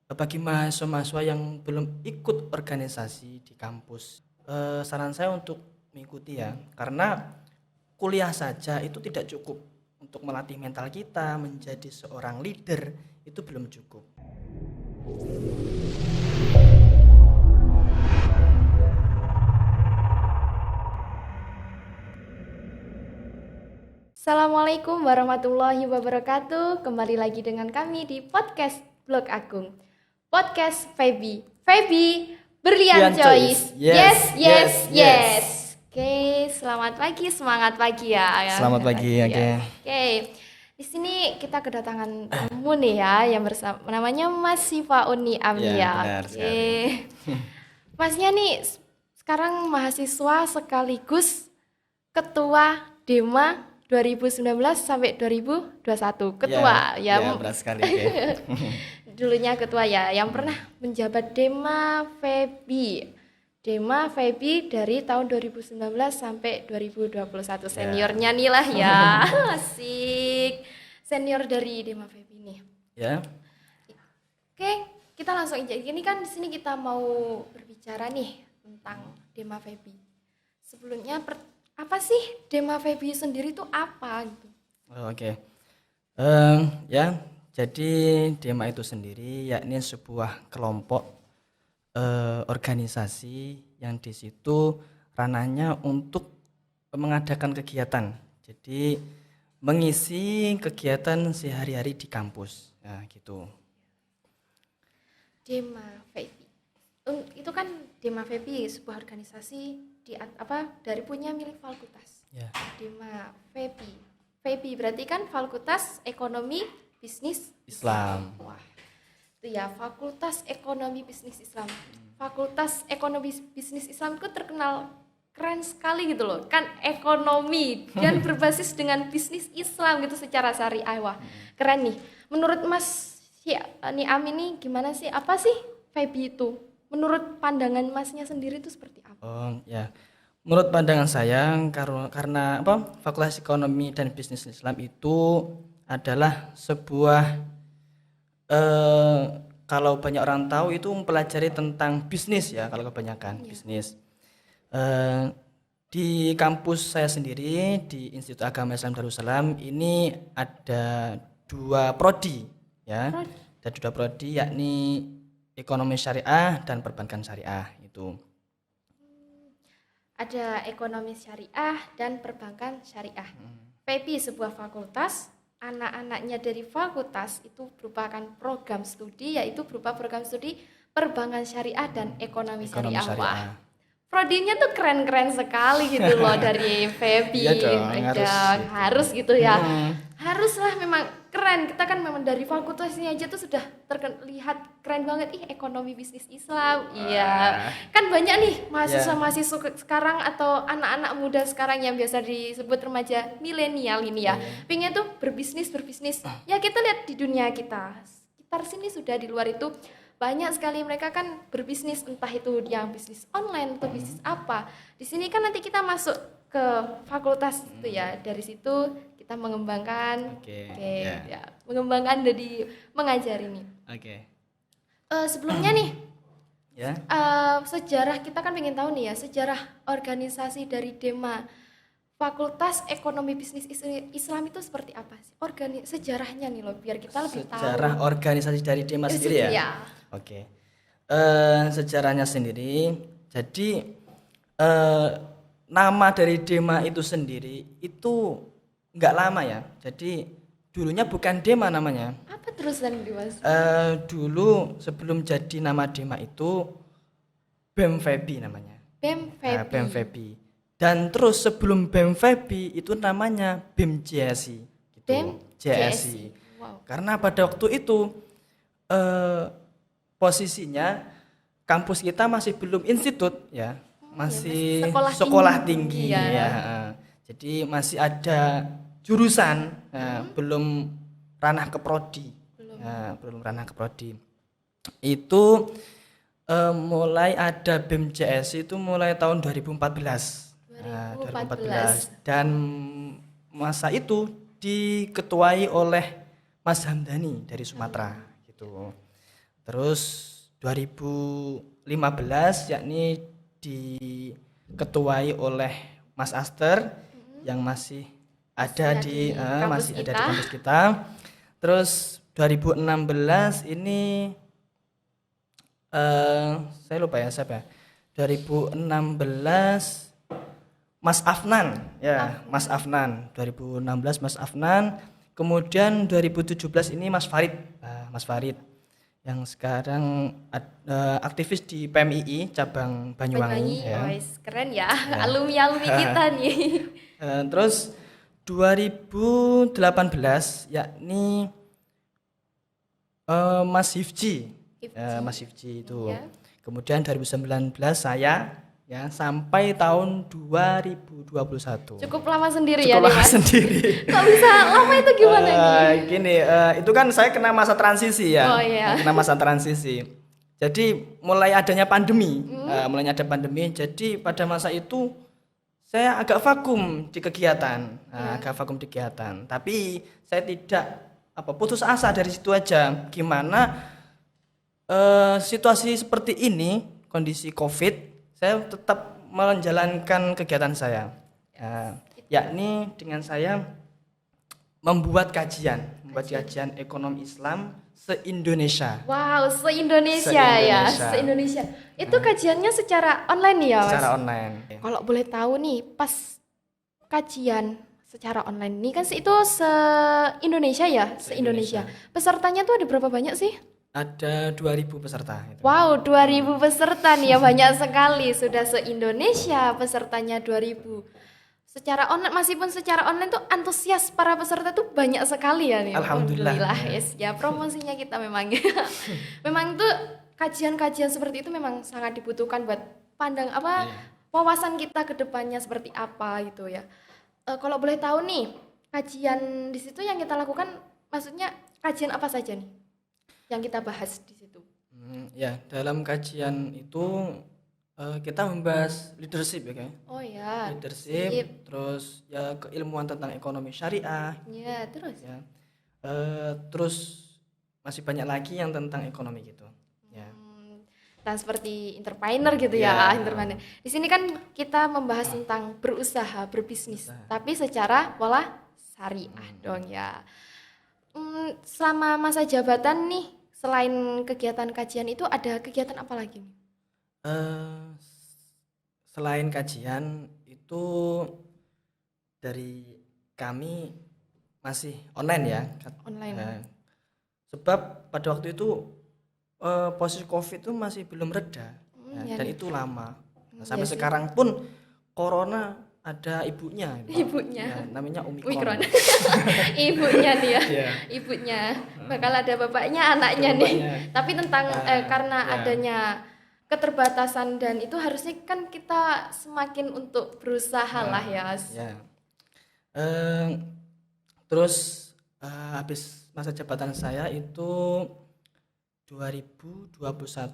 Bagi mahasiswa-mahasiswa yang belum ikut organisasi di kampus, saran saya untuk mengikuti ya, karena kuliah saja itu tidak cukup untuk melatih mental kita menjadi seorang leader, itu belum cukup. Assalamualaikum warahmatullahi wabarakatuh. Kembali lagi dengan kami di podcast Blog Agung. Podcast Feby. Feby, Brilliant Brilliant Choice. choice. Yes, yes, yes. Oke, selamat pagi, semangat pagi ya. Selamat pagi, oke. Oke. Di sini kita kedatangan tamu nih ya yang bersama namanya Mas Siva Uni Ya, Amia. benar sekali. Masnya nih sekarang mahasiswa sekaligus ketua Dema 2019 sampai 2021. Ketua Ya, benar sekali. Oke. Dulunya ketua ya, yang pernah menjabat Dema Feby. Dema Feby dari tahun 2019 sampai 2021. Seniornya nih lah ya. Asik. Senior dari Dema Feby nih. Ya, Oke, kita langsung aja. Ini kan di sini kita mau berbicara nih tentang Dema Feby. Sebelumnya apa sih Dema Feby sendiri itu apa gitu? oke. Ya, jadi Dema itu sendiri yakni sebuah kelompok organisasi yang di situ ranahnya untuk mengadakan kegiatan. Jadi mengisi kegiatan sehari-hari di kampus. Nah, gitu. Dema Feby. Itu kan Dema Feby sebuah organisasi dari punya milik fakultas. Ya. Dema Feby. Feby berarti kan Fakultas Ekonomi Bisnis Islam. Wah, itu ya Fakultas Ekonomi Bisnis Islam. Fakultas Ekonomi Bisnis Islam itu terkenal keren sekali gitu loh. Kan ekonomi dan berbasis dengan bisnis Islam gitu secara syariah. Wah, keren nih. Menurut Mas Niam ini gimana sih? Apa sih Feby itu? Menurut pandangan Masnya sendiri itu seperti apa? Ya. Menurut pandangan saya karena Fakultas Ekonomi dan Bisnis Islam itu adalah sebuah kalau banyak orang tahu itu mempelajari tentang bisnis ya, kalau kebanyakan bisnis. Di kampus saya sendiri di Institut Agama Islam Darussalam ini ada 2 prodi ya. Ada 2 prodi yakni Ekonomi Syariah dan Perbankan Syariah itu. Ada ekonomi syariah dan perbankan syariah. Feby sebuah fakultas, anak-anaknya dari fakultas itu merupakan program studi, yaitu berupa program studi perbankan syariah dan ekonomi syariah. Wah, prodinya tuh keren-keren sekali gitu loh dari Feby. Iya dong, harus gitu ya. Haruslah memang keren. Kita kan memang dari fakultas ini aja tuh sudah terlihat keren banget. Ekonomi bisnis Islam. Iya. Kan banyak nih mahasiswa-mahasiswa sekarang atau anak-anak muda sekarang yang biasa disebut remaja milenial ini ya. Pengen tuh berbisnis. Ya kita lihat di dunia kita. Sekitar sini sudah di luar itu banyak sekali mereka kan berbisnis, entah itu yang bisnis online atau bisnis apa. Di sini kan nanti kita masuk ke fakultas itu ya. Dari situ kita mengembangkan mengembangkan dari mengajar ini. Sebelumnya nih sejarah kita kan pengen tahu nih ya, sejarah organisasi dari Dema Fakultas Ekonomi Bisnis Islam itu seperti apa sih? Sejarahnya nih loh, biar kita lebih tahu. Sejarah organisasi dari Dema sendiri ya? Ya. Oke. Sejarahnya sendiri, jadi nama dari Dema itu sendiri itu nggak lama ya. Jadi dulunya bukan Dema namanya. Apa terusan Mas? Dulu sebelum jadi nama Dema itu BEM Feby namanya. BEM Feby. Dan terus sebelum BEM Feby itu namanya BEM JSI. Gitu. BEM JSI. Wow. Karena pada waktu itu posisinya kampus kita masih belum institut ya, masih sekolah tinggi ya. Jadi masih ada jurusan, belum ranah ke prodi. Belum ranah ke prodi. Itu mulai ada BEM JSI itu mulai tahun 2014. 2014 dan masa itu diketuai oleh Mas Hamdani dari Sumatera gitu. Terus 2015 yakni diketuai oleh Mas Aster yang masih ada di kampus masih ada di kita. kampus kita. Terus 2016 ini saya lupa ya siapa ya. 2016 Mas Afnan ya, Mas Afnan. 2016 Mas Afnan. Kemudian 2017 ini Mas Farid. Nah, Mas Farid yang sekarang aktivis di PMII cabang Banyuwangi ya. Wes, keren ya. Alumni-alumni kita nih. Terus 2018 yakni Mas Hifji. Mas Hifji itu. Ya. Kemudian 2019 saya ya sampai tahun 2021. Cukup lama sendiri Cukup ya nih, lama Mas. sendiri. Kok bisa lama itu gimana nih? Gini, itu kan saya kena masa transisi ya. Oh, iya. Kena masa transisi. Jadi mulai adanya pandemi, mulai ada pandemi. Jadi pada masa itu saya agak vakum di kegiatan, agak vakum di kegiatan. Tapi saya tidak putus asa dari situ aja. Gimana situasi seperti ini, kondisi COVID, saya tetap menjalankan kegiatan saya. Yakni dengan saya membuat kajian ekonomi Islam se-Indonesia. Wow, se-Indonesia ya, se-Indonesia. Itu kajiannya secara online nih ya, Mas? Secara online. Kalau boleh tahu nih, pas kajian secara online ini kan itu se-Indonesia ya, se-Indonesia. Pesertanya tuh ada berapa banyak sih? Ada 2000 peserta. Wow, 2000 peserta nih ya, banyak sekali. Sudah se-Indonesia pesertanya 2000. Secara online, meskipun secara online tuh antusias para peserta tuh banyak sekali ya nih. Alhamdulillah. Yes, ya promosinya kita memang. Memang tuh kajian-kajian seperti itu memang sangat dibutuhkan buat pandang wawasan kita ke depannya seperti apa gitu ya. Kalau boleh tahu nih, kajian di situ yang kita lakukan, maksudnya kajian apa saja nih yang kita bahas di situ? Ya, dalam kajian itu kita membahas leadership ya kayak. Oh ya. Leadership, terus ya keilmuan tentang ekonomi syariah. Ya, terus. Ya. Terus masih banyak lagi yang tentang ekonomi gitu. Ya. Nah, seperti entrepreneur gitu ya, entrepreneur. Di sini kan kita membahas tentang berusaha, berbisnis, tapi secara pola syariah dong ya. Selama masa jabatan nih, selain kegiatan kajian itu ada kegiatan apa lagi nih? Selain kajian itu dari kami masih online ya. Online. Sebab pada waktu itu posisi COVID itu masih belum reda dan itu lama. Sampai sekarang pun corona ada ibunya. Ibunya. Namanya Omikron. Ibunya nih ya. Ibunya. Bakal ada bapaknya, anaknya nih. Tapi tentang karena adanya keterbatasan dan itu harusnya kan kita semakin untuk berusaha lah ya. Terus habis masa jabatan saya itu 2021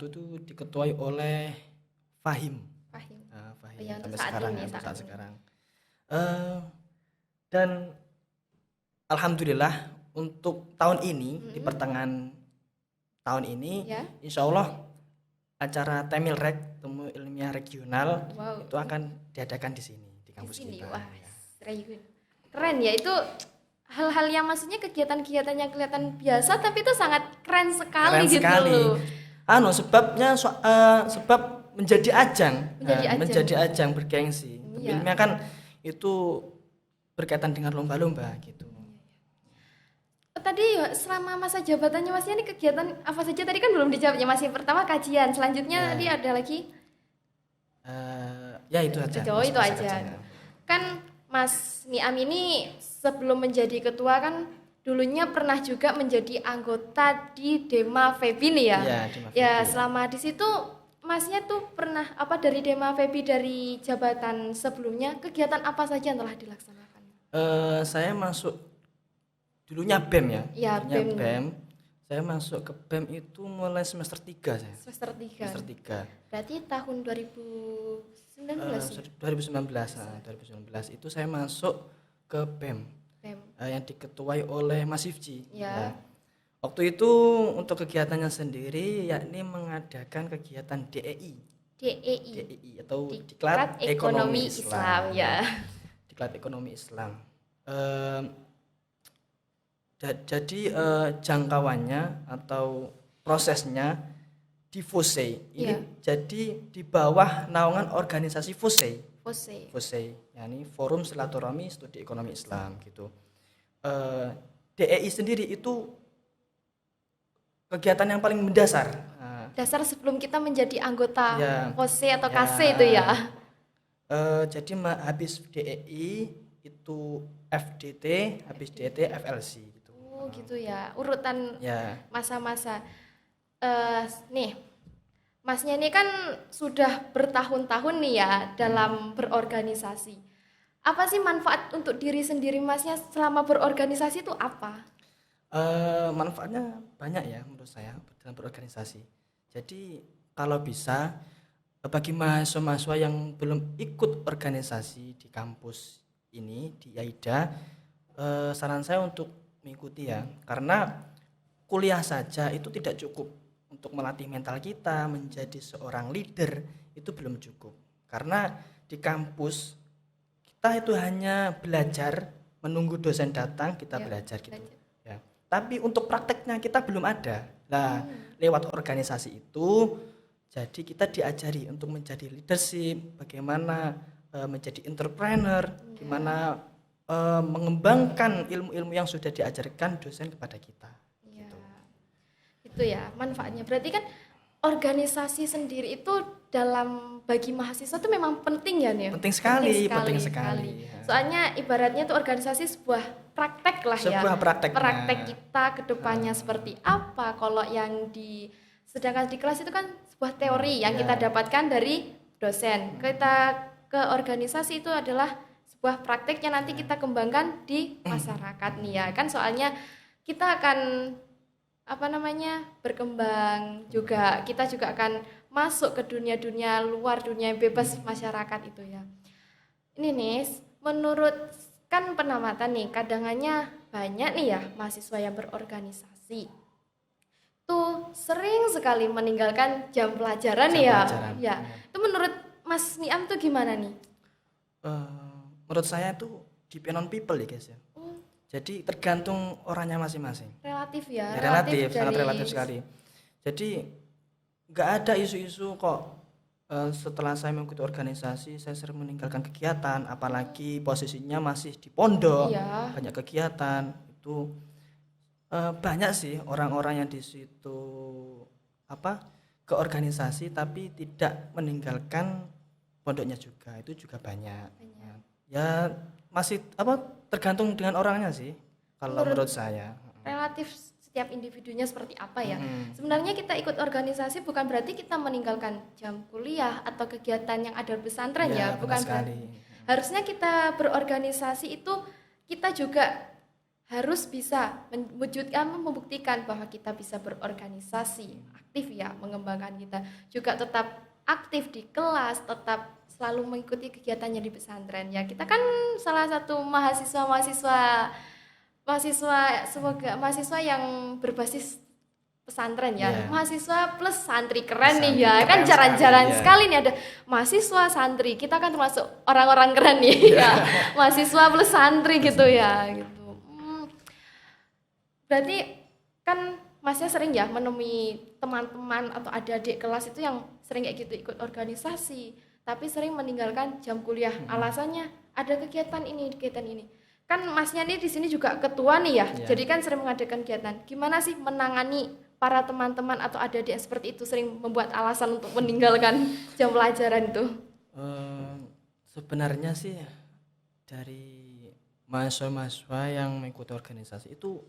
itu diketuai oleh Fahim. Ya, sampai saat sekarang. Dan alhamdulillah untuk tahun ini di pertengahan tahun ini insya Allah acara Temilrek, Temu Ilmiah Regional itu akan diadakan di sini di kampus kita. Wah, keren ya, itu hal-hal yang maksudnya kegiatan-kegiatan yang kelihatan biasa tapi itu sangat keren sekali gitu loh. Sebab menjadi ajang bergengsi. Ilmiah kan itu berkaitan dengan lomba-lomba gitu. Tadi selama masa jabatannya Masnya ini kegiatan apa saja tadi kan belum dijawabnya. Masih pertama kajian, selanjutnya tadi ada lagi itu aja. Itu aja. Kan Mas Niam ini sebelum menjadi ketua kan dulunya pernah juga menjadi anggota di Dema Febi nih ya. Ya, selama di situ Masnya tuh pernah dari Dema Febi dari jabatan sebelumnya, kegiatan apa saja yang telah dilaksanakan? Saya masuk dulunya BEM ya. Iya, BEM. Saya masuk ke BEM itu mulai semester 3 saya. Semester 3. Berarti tahun 2019. 2019 itu saya masuk ke BEM. Yang diketuai oleh Mas Hifji. Ya. Waktu itu untuk kegiatannya sendiri yakni mengadakan kegiatan DEI, DEI, DEI atau Diklat Ekonomi Islam ya. Diklat Ekonomi Islam. Em, jadi jangkauannya atau prosesnya di FOSEI ini Iya. jadi di bawah naungan organisasi FOSEI. FOSEI. FOSEI, yakni Forum Silaturahmi Studi Ekonomi Islam gitu. DEI sendiri itu kegiatan yang paling mendasar. Nah, Dasar sebelum kita menjadi anggota Ya. FOSEI atau Ya. KASE itu ya. Jadi habis DEI itu FDT, habis DT FLC gitu. Oh gitu ya, urutan Ya, masa-masa. Nih, Masnya ini kan sudah bertahun-tahun nih ya dalam berorganisasi. Apa sih manfaat untuk diri sendiri Masnya selama berorganisasi itu apa? manfaatnya banyak ya menurut saya dalam berorganisasi. Jadi kalau bisa bagi mahasiswa-mahasiswa yang belum ikut organisasi di kampus ini di AIDA, saran saya untuk mengikuti ya, karena kuliah saja itu tidak cukup untuk melatih mental kita menjadi seorang leader, itu belum cukup. Karena di kampus kita itu hanya belajar, menunggu dosen datang kita Ya, belajar gitu. belajar. Ya. Tapi untuk prakteknya kita belum ada. Nah, lewat organisasi itu jadi kita diajari untuk menjadi leadership, bagaimana menjadi entrepreneur, gimana mengembangkan ilmu-ilmu yang sudah diajarkan dosen kepada kita. Ya, itu ya manfaatnya. Berarti kan organisasi sendiri itu dalam bagi mahasiswa itu memang penting ya nih. Penting sekali, penting sekali. Ya. Soalnya ibaratnya itu organisasi sebuah praktek lah ya. Sebuah prakteknya. Praktek kita ke depannya seperti apa. Kalau yang sedangkan di kelas itu kan sebuah teori yang kita dapatkan dari dosen. Kita ke organisasi itu adalah sebuah praktek yang nanti kita kembangkan di masyarakat nih ya. Kan soalnya kita akan berkembang juga, kita juga akan masuk ke dunia-dunia luar, dunia bebas masyarakat itu ya. Ini nih, menurut kan pengamatan nih, kadangannya banyak nih ya mahasiswa yang berorganisasi tuh sering sekali meninggalkan jam pelajaran Jam nih ya. pelajaran, Ya, itu menurut Mas Niam tuh gimana nih? Menurut saya itu depend on people ya guys ya. Jadi tergantung orangnya masing-masing. Relatif ya, Ya, relatif, sangat dari- relatif sekali. Jadi nggak ada isu-isu kok setelah saya mengikuti organisasi saya sering meninggalkan kegiatan, apalagi posisinya masih di pondok, Iya. banyak kegiatan itu banyak sih orang-orang yang di situ ke organisasi tapi tidak meninggalkan pondoknya juga, itu juga banyak. Ya masih tergantung dengan orangnya sih kalau menurut saya. Relatif setiap individunya seperti apa ya. Sebenarnya kita ikut organisasi bukan berarti kita meninggalkan jam kuliah atau kegiatan yang ada di pesantren ya, benar bukan sekali. harusnya kita berorganisasi itu kita juga harus bisa membuktikan bahwa kita bisa berorganisasi aktif ya, mengembangkan kita juga tetap aktif di kelas, tetap selalu mengikuti kegiatannya di pesantren ya. Kita kan salah satu mahasiswa yang berbasis pesantren ya. Iya. Mahasiswa plus santri keren nih Santri ya. keren Kan jarang-jarang sekali, ya. sekali nih ada mahasiswa santri. Kita kan termasuk orang-orang keren nih ya. Mahasiswa plus santri gitu ya gitu. Berarti kan Masnya sering ya menemui teman-teman atau adik-adik kelas itu yang sering kayak gitu ikut organisasi, tapi sering meninggalkan jam kuliah. Alasannya ada kegiatan ini. Kan Masnya nih di sini juga ketua nih ya. Iya. Jadi kan sering mengadakan kegiatan. Gimana sih menangani para teman-teman atau adik-adik yang seperti itu sering membuat alasan untuk meninggalkan jam pelajaran itu? Sebenarnya sih dari mahasiswa-mahasiswa yang mengikuti organisasi itu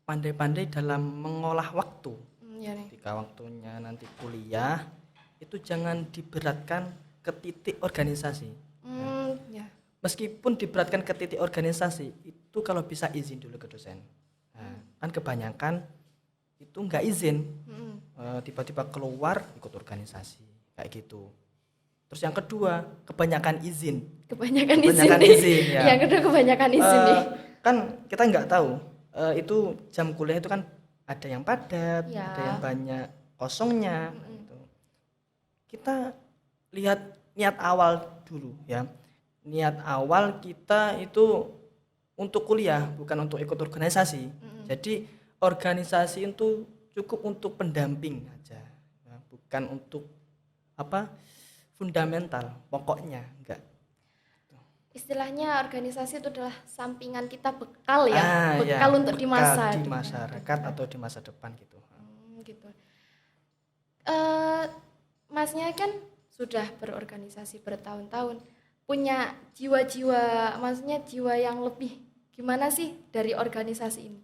pandai-pandai dalam mengolah waktu. Ya nih. Ketika waktunya nanti kuliah itu jangan diberatkan ke titik organisasi. Ya. Meskipun diberatkan ke titik organisasi itu kalau bisa izin dulu ke dosen. Nah, kan kebanyakan itu nggak izin, tiba-tiba keluar ikut organisasi kayak gitu. Terus yang kedua kebanyakan izin. Kebanyakan Kebanyakan izin nih. izin, ya. Yang kedua kebanyakan izin nih. Kan kita nggak tahu itu jam kuliah itu kan ada yang padat, Ya. ada yang banyak kosongnya. Gitu. Kita lihat niat awal dulu ya. Niat awal kita itu untuk kuliah, bukan untuk ikut organisasi. Jadi organisasi itu cukup untuk pendamping aja, ya, bukan untuk apa fundamental, pokoknya enggak. Istilahnya organisasi itu adalah sampingan kita, bekal ya, Ya, bekal untuk di masa di depan. masyarakat atau di masa depan gitu. Gitu. Eh, Masnya kan sudah berorganisasi bertahun-tahun, punya jiwa-jiwa, maksudnya jiwa yang lebih gimana sih dari organisasi ini?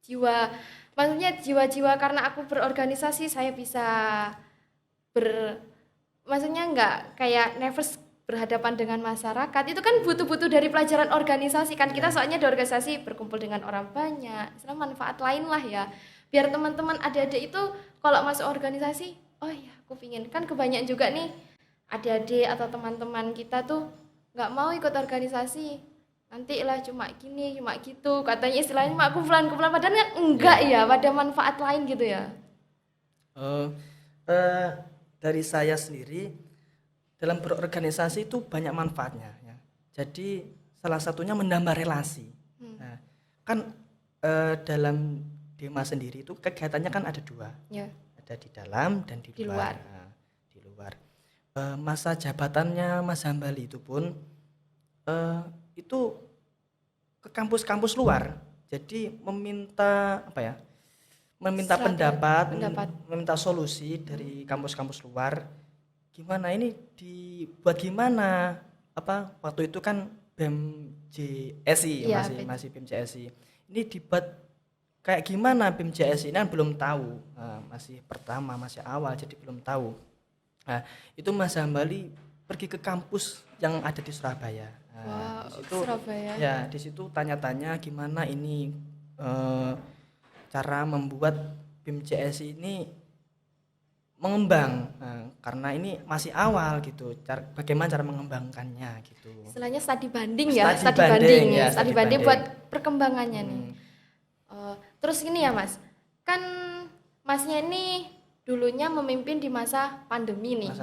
Jiwa, maksudnya jiwa-jiwa karena aku berorganisasi saya bisa maksudnya nggak kayak nervous berhadapan dengan masyarakat, itu kan butuh-butuh dari pelajaran organisasi kan. Kita soalnya di organisasi berkumpul dengan orang banyak, istilah manfaat lain lah ya, biar teman-teman adik-adik itu kalau masuk organisasi, oh ya aku pingin, kan kebanyakan juga nih adik-adik atau teman-teman kita tuh nggak mau ikut organisasi, nanti lah cuma gini cuma gitu katanya, istilahnya cuma kumpulan-kumpulan, padahal kan enggak ya, pada manfaat lain gitu ya. Eh, eh, dari saya sendiri dalam berorganisasi itu banyak manfaatnya ya. Jadi salah satunya menambah relasi. Nah, kan dalam Dema sendiri itu kegiatannya kan ada dua, Ya. ada di dalam dan di Di luar. luar. Nah, di luar. Masa jabatannya Mas Hambali itu pun itu ke kampus-kampus luar. Jadi meminta apa ya? Meminta pendapat, meminta solusi dari kampus-kampus luar. Gimana ini dibuat gimana? Apa waktu itu kan BEM JSI Ya, masih BEM JSI. Ini dibuat kayak gimana BEM JSI ini kan belum tahu. Masih pertama, masih awal jadi belum tahu. Nah, itu Mas Hambali pergi ke kampus yang ada di Surabaya. Wow, di situ, Surabaya. ya di situ tanya-tanya gimana ini cara membuat BEM JSI ini mengembang. Karena ini masih awal gitu. Bagaimana cara mengembangkannya gitu. Istilahnya studi banding ya, Studi banding, ya, studi studi banding banding. buat perkembangannya nih. Terus gini ya Mas, kan Masnya ini dulunya memimpin di masa pandemi nih.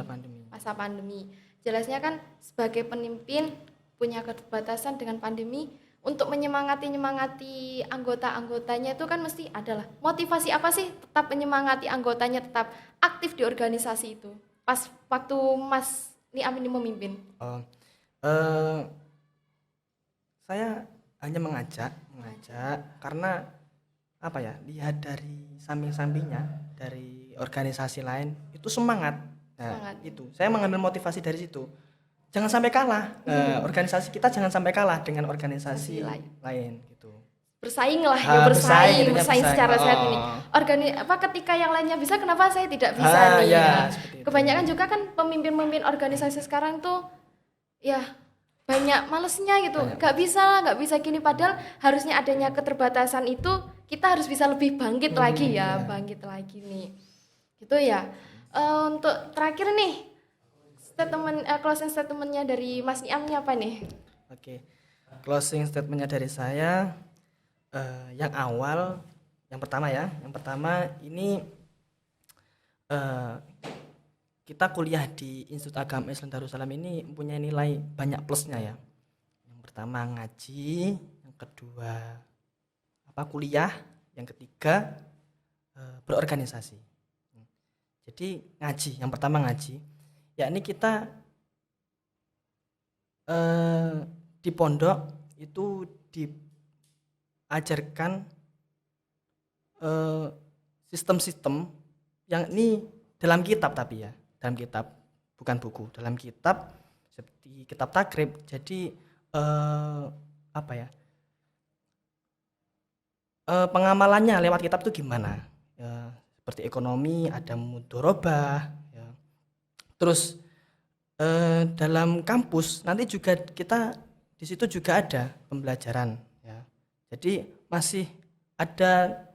Masa pandemi. Jelasnya kan sebagai pemimpin punya keterbatasan dengan pandemi, untuk menyemangati anggota-anggotanya itu kan mesti adalah motivasi apa sih tetap menyemangati anggotanya tetap aktif di organisasi itu pas waktu Mas Niam ini memimpin. Saya hanya mengajak karena apa ya, lihat dari samping-sampingnya dari organisasi lain itu semangat. Itu saya mengambil motivasi dari situ. Jangan sampai kalah. Organisasi kita jangan sampai kalah dengan organisasi lain gitu. Bersaing lah ya, bersaing secara sehat ini. Ketika yang lainnya bisa, kenapa saya tidak bisa nih ya. Kebanyakan juga kan pemimpin-pemimpin organisasi sekarang tuh ya banyak malesnya gitu. Gak bisa gini, padahal harusnya adanya keterbatasan itu kita harus bisa lebih bangkit lagi ya, bangkit lagi nih. Gitu ya. Untuk terakhir nih, closing statementnya dari Mas Niam ini apa nih? Oke. Closing statementnya dari saya yang pertama ini kita kuliah di Institut Agama Islam Darussalam ini mempunyai nilai banyak plusnya ya. Yang pertama ngaji, yang kedua kuliah, yang ketiga berorganisasi. Jadi ngaji, yang pertama ngaji, yakni kita di pondok itu diajarkan sistem-sistem yang ini dalam kitab, tapi ya dalam kitab, bukan buku, dalam kitab seperti kitab takrib. Jadi pengamalannya lewat kitab itu gimana ya, seperti ekonomi ada mudorobah ya. Terus dalam kampus nanti juga kita di situ juga ada pembelajaran ya. Jadi masih ada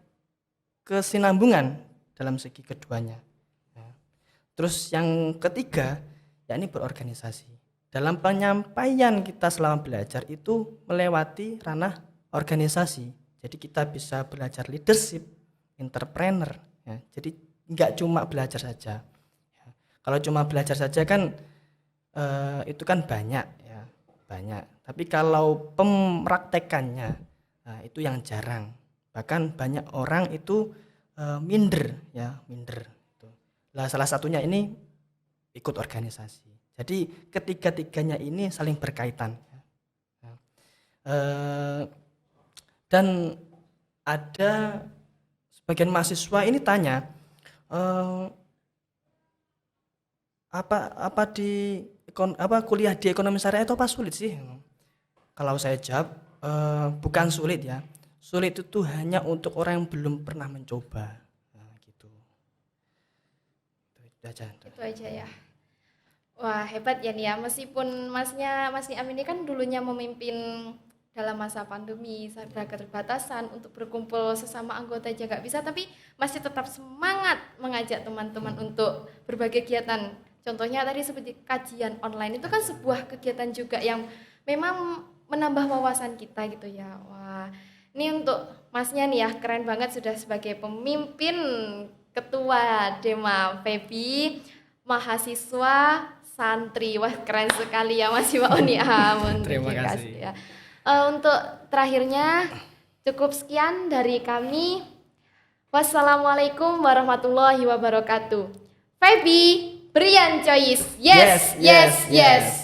kesinambungan dalam segi keduanya ya. Terus yang ketiga yakni berorganisasi. Dalam penyampaian kita selama belajar itu melewati ranah organisasi. Jadi kita bisa belajar leadership, entrepreneur ya. Jadi nggak cuma belajar saja ya. Kalau cuma belajar saja kan itu kan banyak ya, banyak, tapi kalau pempraktekannya itu yang jarang, bahkan banyak orang itu minder ya, minder gitu. Lah salah satunya ini ikut organisasi. Jadi ketiga-tiganya ini saling berkaitan ya. Dan ada sebagian mahasiswa ini tanya, apa kuliah di ekonomi syariah itu apa sulit sih? Kalau saya jawab bukan sulit ya. Sulit itu hanya untuk orang yang belum pernah mencoba. Nah, gitu. Itu aja ya. Wah, hebat ya nih ya. Meskipun Mas Niam ini kan dulunya memimpin dalam masa pandemi, serba keterbatasan untuk berkumpul sesama anggota aja nggak bisa, tapi masih tetap semangat mengajak teman-teman untuk berbagai kegiatan. Contohnya tadi seperti kajian online, itu kan sebuah kegiatan juga yang memang menambah wawasan kita gitu ya. Wah, ini untuk Masnya nih ya, keren banget sudah sebagai pemimpin ketua Dema Febi, mahasiswa, santri. Wah, keren sekali ya Mas Niam. Terima kasih ya. Untuk terakhirnya cukup sekian dari kami. Wassalamualaikum warahmatullahi wabarakatuh. Febi, Brian Choice. Yes, yes, yes.